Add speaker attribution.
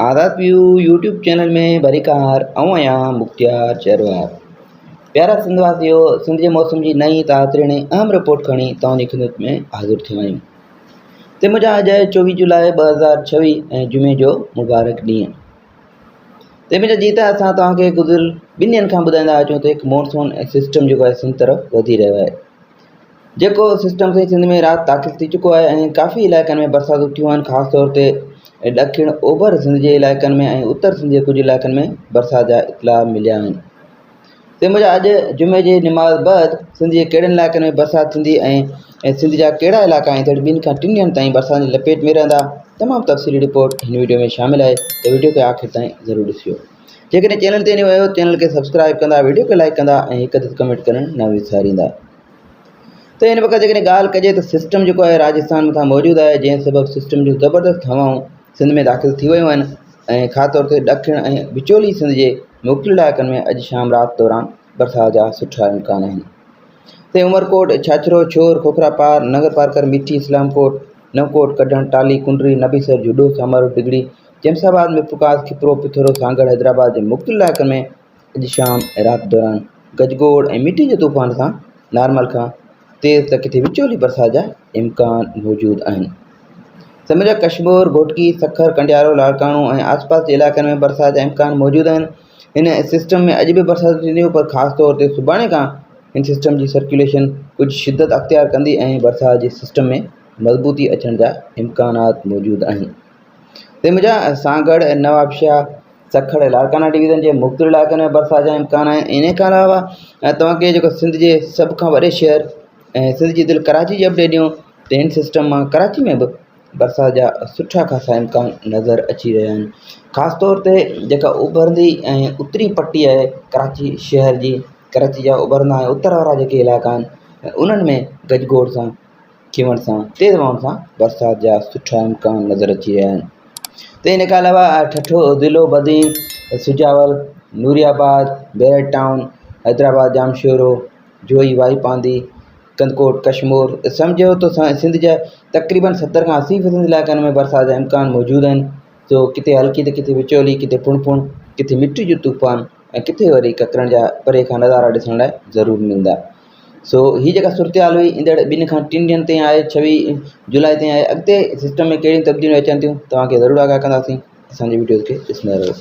Speaker 1: आज़ाद view YouTube channel में भरीकार ऐं आहियां मुख्तियार चरवार। प्यारा सिंधवासियो, सिंध जे मौसम जी नई तातरीणी अहम रिपोर्ट खणी तव्हांजी ख़िदमत में हाज़िर थियो आहियूं। ते मुंहिंजा अॼु 24 जुलाई 2026 ऐं जुमे जो मुबारक ॾींहुं। ते मुंहिंजा जीत असां तव्हांखे गुज़िरियल 2 ॾींहंनि खां ॿुधाईंदा अचूं त हिकु मॉनसून सिस्टम जेको आहे सिंध तरफ़ वधी रहियो आहे, जेको सिस्टम से सिंध में राति दाख़िल थी चुको आहे ऐं काफ़ी इलाइक़नि में बरसातूं थियूं आहिनि। ख़ासि तौर ते ॾखिण ओभर सिंध जे इलाइक़नि में ऐं उत्तर सिंध जे कुझु इलाइक़नि में बरसाति जा इतला मिलिया आहिनि। ते मुंहिंजा अॼु जुमे जे निमाज़ बैदि सिंध जे कहिड़नि इलाइक़नि में बरसाति थींदी ऐं सिंध जा कहिड़ा इलाइक़ा आहिनि 2 खां 3 ॾींहंनि ताईं बरसाति जी लपेट में रहंदा, तमामु तफ़सीली रिपोर्ट हिन वीडियो में शामिलु आहे। त वीडियो खे आख़िर ताईं ज़रूरु ॾिसियो। जेकॾहिं चैनल ते नयो आहियो, चैनल खे सब्सक्राइब कंदा, वीडियो खे लाइक कंदा ऐं हिकु अधि कमेंट करणु न विसारींदा। त हिन वक़्तु जेकॾहिं ॻाल्हि कजे त सिस्टम जेको आहे राजस्थान मथां मौजूदु आहे, जंहिं सबबु सिस्टम जूं ज़बरदस्त हवाऊं सिंध में दाख़िल थी वियूं आहिनि ऐं ख़ासि तौर ते ॾखिण ऐं विचोली सिंध जे मुख़्तलिफ़ इलाइक़नि में अॼु शाम राति दौरान बरसाति जा सुठा इम्कान आहिनि। ते उमरकोट, छाछरो, छोर, खोखरा पार, नगर पारकर, मिठी, इस्लामकोट, नवकोट, कढण, टाली, कुंडरी, नबीसर, जुडो, सामारो, डिगड़ी, जमसाबाद में पुकास, खिपरो, पिथोरो, सांगड़, हैदराबाद जे मुख़्तलिफ़ इलाइक़नि में अॼु शाम ऐं राति दौरान गजगोड़ ऐं मिटी जे तूफ़ान सां नॉर्मल खां तेज़ त किथे विचोली बरसाति जा इम्कान मौजूदु आहिनि। समझ कश्मीर, घोटकी, सखर, कंडियारो, लाड़काणो ऐं आसपास जे इलाइक़नि में बरसाति जा इम्कान मौजूदु आहिनि। हिन सिस्टम में अॼु बि बरसाति थींदियूं, पर ख़ासि तौर ते सुभाणे खां हिन सिस्टम जी सर्कुलेशन कुझु शिदत अख़्तियार कंदी ऐं बरसाति जे सिस्टम में मज़बूती अचण जा इम्कानात मौजूदु आहिनि। ते मुंहिंजा सांगड़ ऐं नवाबशाह, सखड़ ऐं लाड़काना डिवीज़न जे मुख़्तलिफ़ इलाइक़नि में बरसाति जा इम्कान आहिनि। इन खां अलावा तव्हांखे जेको सिंध जे सभ खां वॾे शहर ऐं सिंध जी दिलि कराची जी अपडेट ॾियूं त हिन सिस्टम मां कराची में बि बरसाति जा सुठा ख़ासा इम्कान नज़र अची रहिया आहिनि। ख़ासि तौर ते जेका उभरंदी ऐं उत्तरी पटी आहे कराची शहर जी, कराची जा उभरंदा ऐं उत्तर वारा जेके इलाइक़ा आहिनि उन्हनि में गजगोड़ सां, खिवण सां, तेज़ हवाउनि सां बरसाति जा सुठा इम्कान नज़र अची रहिया आहिनि। त इन खां अलावा ठठो, ज़िलो बदीन, सुजावल, नूरियाबाद, बैरट टाउन, हैदराबाद, जामशोरो, जोई, वाईपांदी, कंदकोट, कश्मीर, सम्झो त सिंध जा तक़रीबन 70 खां 80% इलाइक़नि में बरसाति जा इम्कान मौजूदु आहिनि। सो किथे हल्की त किथे विचोली, किथे पुण, किथे मिटी जो तूफ़ान ऐं किथे वरी ककरनि जा परे खां नज़ारा ॾिसण लाइ ज़रूरु मिलंदा। सो हीअ जेका सूरत हुई ईंदड़ 2 खां 3 ॾींहंनि ताईं आहे, 26 जुलाई ताईं आहे। अॻिते सिस्टम में कहिड़ियूं तब्दीलियूं अचनि थियूं तव्हांखे ज़रूरु आगाह कंदासीं। असांजी वीडियोज़ खे ॾिसंदा रहो।